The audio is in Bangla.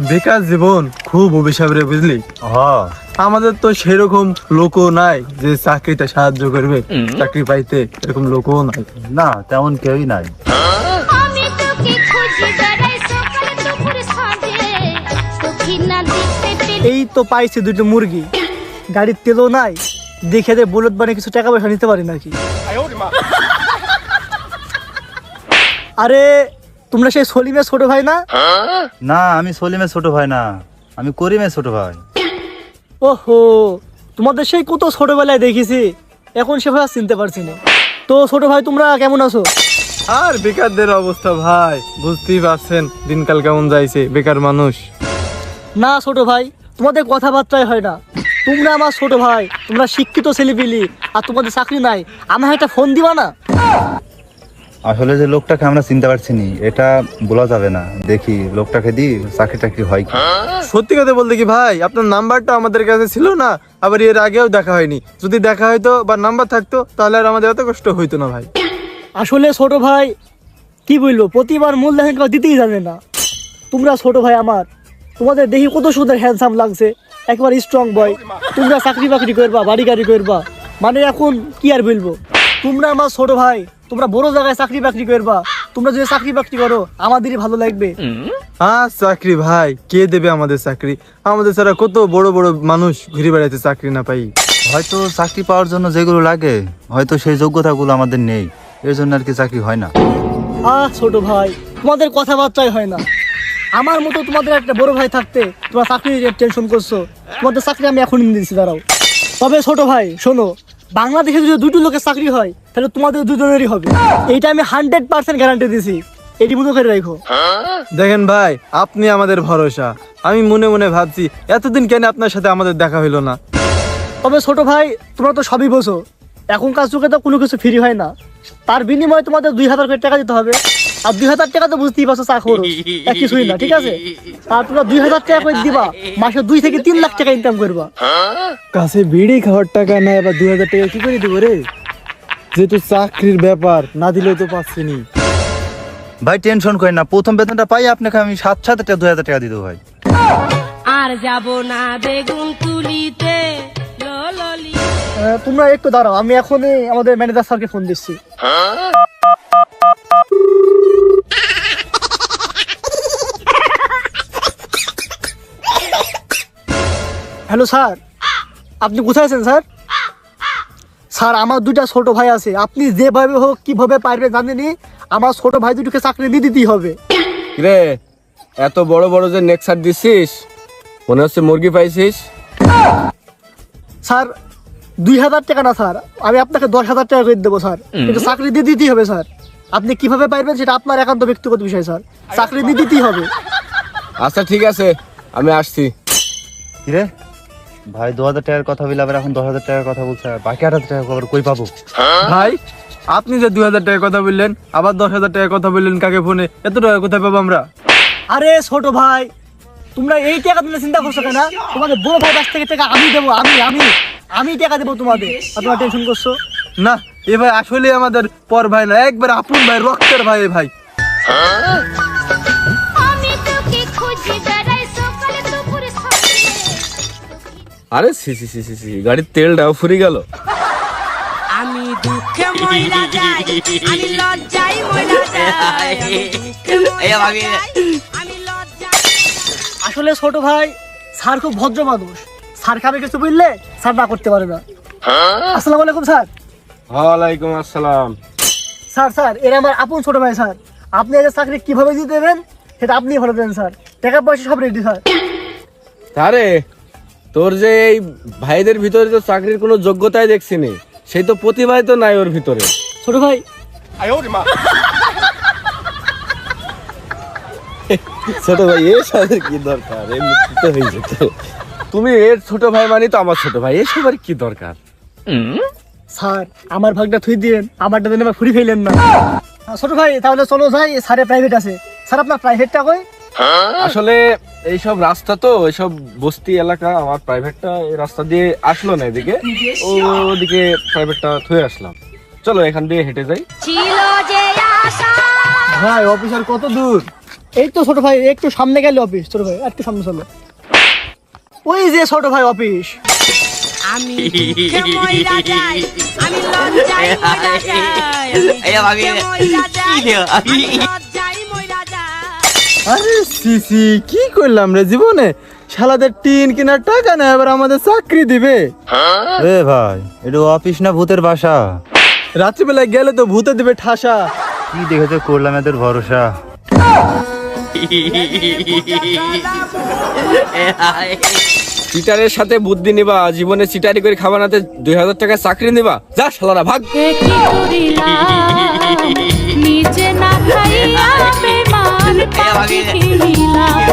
বেকার জীবন খুব অভিশাপ রে, বুঝলি? আমাদের তো সেরকম লোকও নাই যে চাকরিটা সাহায্য করবে, চাকরি পাইতে এরকম লোকও নাই। না, তেমন কেউই নাই। এই তো পাইছি দুটো মুরগি, গাড়ির তেলও নাই, দেখে দে বুলেট বানিয়ে কিছু টাকা পয়সা নিতে পারি নাকি। আরে তোমরা সেই সলিমের ছোট ভাই না? না, আমি সলিমের ছোট ভাই না, আমি করিমের ছোট ভাই। ওহো, তোমাদের সেই কত ছোটবেলায় দেখেছি, এখন সেভাবে আর চিনতে পারছি না। তো ছোট ভাই তোমরা কেমন আছো? আর বেকারদের অবস্থা ভাই বুঝতেই পারছেন, দিনকাল কেমন যাইছে, বেকার মানুষ। না ছোট ভাই, তোমাদের কথাবার্তাই হয় না। তোমরা আমার ছোট ভাই, তোমরা শিক্ষিত ছেলেপিলি, আর তোমাদের চাকরি নাই, আমার একটা ফোন দিবা না? আসলে যে লোকটাকে আমরা চিনতে পারছি নি, এটা বলা যাবে না। দেখি লোকটাকে দি চাকরি টাকরি হয় কি। সত্যি কথা বলতে কি ভাই, আপনার নাম্বারটা আমাদের কাছে ছিল না, আবার এর আগেও দেখা হয়নি। যদি দেখা হয়তো বা নাম্বার থাকতো তাহলে আর আমাদের এত কষ্ট হইতো না ভাই। আসলে ছোট ভাই কি বলবো, প্রতিবার মূল দেখেন কেউ দিতেই জানে না। তোমরা ছোট ভাই আমার, তোমাদের দেখি কত সুন্দর হ্যান্ডসাম লাগছে, একবার স্ট্রং বয়। তোমরা চাকরি বাকরি করবা, বাড়ি গাড়ি করবা, মানে এখন কি আর বলবো। তোমরা আমার ছোট ভাই, তোমরা বড় জায়গায় চাকরি বাকরি করবা। তোমরা যদি চাকরি বাকরি করো আমাদেরই ভালো লাগবে। হ্যাঁ চাকরি ভাই, কে দেবে আমাদের চাকরি? আমাদের ছাড়া কত বড় বড় মানুষ ঘুরে বেড়াইতে চাকরি না পাই। হয়তো চাকরি পাওয়ার জন্য যেগুলো লাগে, হয়তো সেই যোগ্যতাগুলো আমাদের নেই, এর জন্য আর কি চাকরি হয় না। ছোট ভাই, তোমাদের কথাবার্তাই হয় না। আমার মতো তোমাদের একটা বড় ভাই থাকতে তোমরা চাকরি টেনশন করছো। তোমাদের চাকরি আমি এখনই নিয়ে দিচ্ছি, দাঁড়াও। তবে ছোট ভাই শোনো, বাংলাদেশে যদি দুটো লোকের চাকরি হয় তাহলে তোমাদের দুজনেরই হবে, এইটা আমি 100% গ্যারান্টি দিছি, এটি মনে করে রাখো। দেখেন ভাই, আপনি আমাদের ভরসা। আমি মনে মনে ভাবছি এতদিন কেন আপনার সাথে আমাদের দেখা হইলো না। তবে ছোট ভাই, তোমরা তো সবই বোঝো, এখনকার যুগে তো কোনো কিছু ফ্রি হয় না। তার বিনিময়ে তোমাদের 2000 করে টাকা দিতে হবে, আর 2000 টাকা তো বুঝতেই পারছো চা খরচ, কিছুই না, ঠিক আছে? আর তোমরা 2000 টাকা করে দিবা, মাসে 2 থেকে 3 লাখ টাকা ইনকাম করবা। কাছে বিড়ি খাওয়ার টাকা নাই, আবার 2000 টাকা কি করে দিব রে? যেহেতু চাকরির ব্যাপার, না দিলেও তো পাচ্ছি নি। ভাই টেনশন করেন না, প্রথম বেতনটা পাই আপনাকে আমি 2000 টাকা দিয়ে দেবো ভাই। আর যাব না বেগুন তুলিতে লললি। তোমরা একটু দাঁড়াও, আমি এখনই আমাদের ম্যানেজার স্যারকে ফোন দিচ্ছি। হ্যালো স্যার, আপনি কোথায় আছেন স্যার? স্যার, আমার 2টা ছোট ভাই আছে, আপনি যেভাবে হোক কিভাবে পারবেন জানেনি, আমার ছোট ভাই দুটোকে চাকরি দিয়ে দিতেই হবে। রে, এত বড় বড় যে নেক্সার দিছিস, মনে হচ্ছে মুরগি পাইছিস। স্যার 2000 টাকা না স্যার, আমি আপনাকে 10,000 টাকা করে দেবো স্যার, কিন্তু চাকরি দিয়ে দিতেই হবে স্যার। আপনি কিভাবে পারবেন সেটা আপনার একান্ত ব্যক্তিগত বিষয় স্যার, চাকরি দিয়ে দিতেই হবে। আচ্ছা ঠিক আছে, আমি আসছি। কিরে ভাই, 2000 টাকার কথা বলে আবার এখন 10,000 টাকার কথা বলছে, বাকি 8,000 টাকা আবার কই পাবো? ভাই আপনি যে 2000 টাকার কথা বললেন, আবার 10,000 টাকার কথা বললেন কাকে ফোনে, এত টাকা কোথায় পাবো আমরা? আরে ছোট ভাই, তোমরা এই টাকা দিলে চিন্তা করছো কেন? তোমাদের বড় ভাই কাছ থেকে টাকা আমি দেবো, আমি টাকা দেবো তোমাদের, আর তোমরা টেনশন করছো? না, এ ভাই আসলে আমাদের পর ভাই না, একবার আপন ভাই, রক্তের ভাই। ভাই আরে সি সি সি সি সি, গাড়ির তেলটাও ফুরি গেল। আমি দুঃখে মইরা যাই, আমি লজ্জায় মইরা যাই, আমি লজ্জায়। আসলে ছোট ভাই, স্যার খুব ভদ্র মানুষ, স্যারকে আমি কিছু বললে স্যার না করতে পারে না। আসসালামু আলাইকুম স্যার। ওয়ালাইকুম আসসালাম। স্যার এরা আমার আপন ছোট ভাই স্যার, আপনি এদের চাকরি কিভাবে দিতে দেবেন সেটা আপনি ভালো দেন স্যার, টাকা পয়সা সব রেডি স্যার। আরে তোর যে এই ভাইদের ভিতরে তো চাকরির কোনো যোগ্যতাই দেখছি নি, সেই তো প্রতিভাই তো নাই ওর ভিতরে। ছোট ভাই ছোট ভাই এর সাথে কি দরকার, এমনিতে হয়ে যেত। তুমি এর ছোট ভাই মানে তো আমার ছোট ভাই, এসব আর কি দরকার? স্যার আমার ভাগটা থুই দিলেন, আমারটা দিন আবার ফুরি ফেলেন না। ছোট ভাই তাহলে চলো যাই, স্যারের প্রাইভেট আছে। স্যার আপনার প্রাইভেটটা কই? আসলে এইসব রাস্তা তো, এইসব বস্তি এলাকা, আমার প্রাইভেটটা এই রাস্তা দিয়ে আসলো না, এদিকে ওদিকে প্রাইভেটটা থুয়ে আসলাম। চলো এখান দিয়ে হেঁটে যাই। ছিল যে আশা, ভাই অফিসার কত দূর? এই তো ছোট ভাই, একটু সামনে গেলে অফিস। ছোট ভাই একটু সামনে চলো, ওই যে ছোট ভাই অফিস। আমি দুঃখে মইরা যাই, আমি লজ্জায় মইরা যাই, দুঃখে মইরা যাই, আমি লজ্জায় মইরা যাই। আরে সিসি কি করলাম রে জীবনে, শালাদের টিন কেনার টাকা না, এবার আমাদের চাকরি দিবে। এ ভাই, এটা অফিস না ভূতের বাসা? রাত্রিবেলায় গেলে তো ভূতে দিবে ঠাসা। কি দেখেছো করলাম এদের ভরসা। চিটারের সাথে বুদ্ধি নিবা, জীবনে চিটারি করে খাবার নাতে 2000 টাকা চাকরি নিবা, যা শালারা ভাগ। কি করিলাম নিজে না খাইয়া বেমান পাখি খেলিলাম।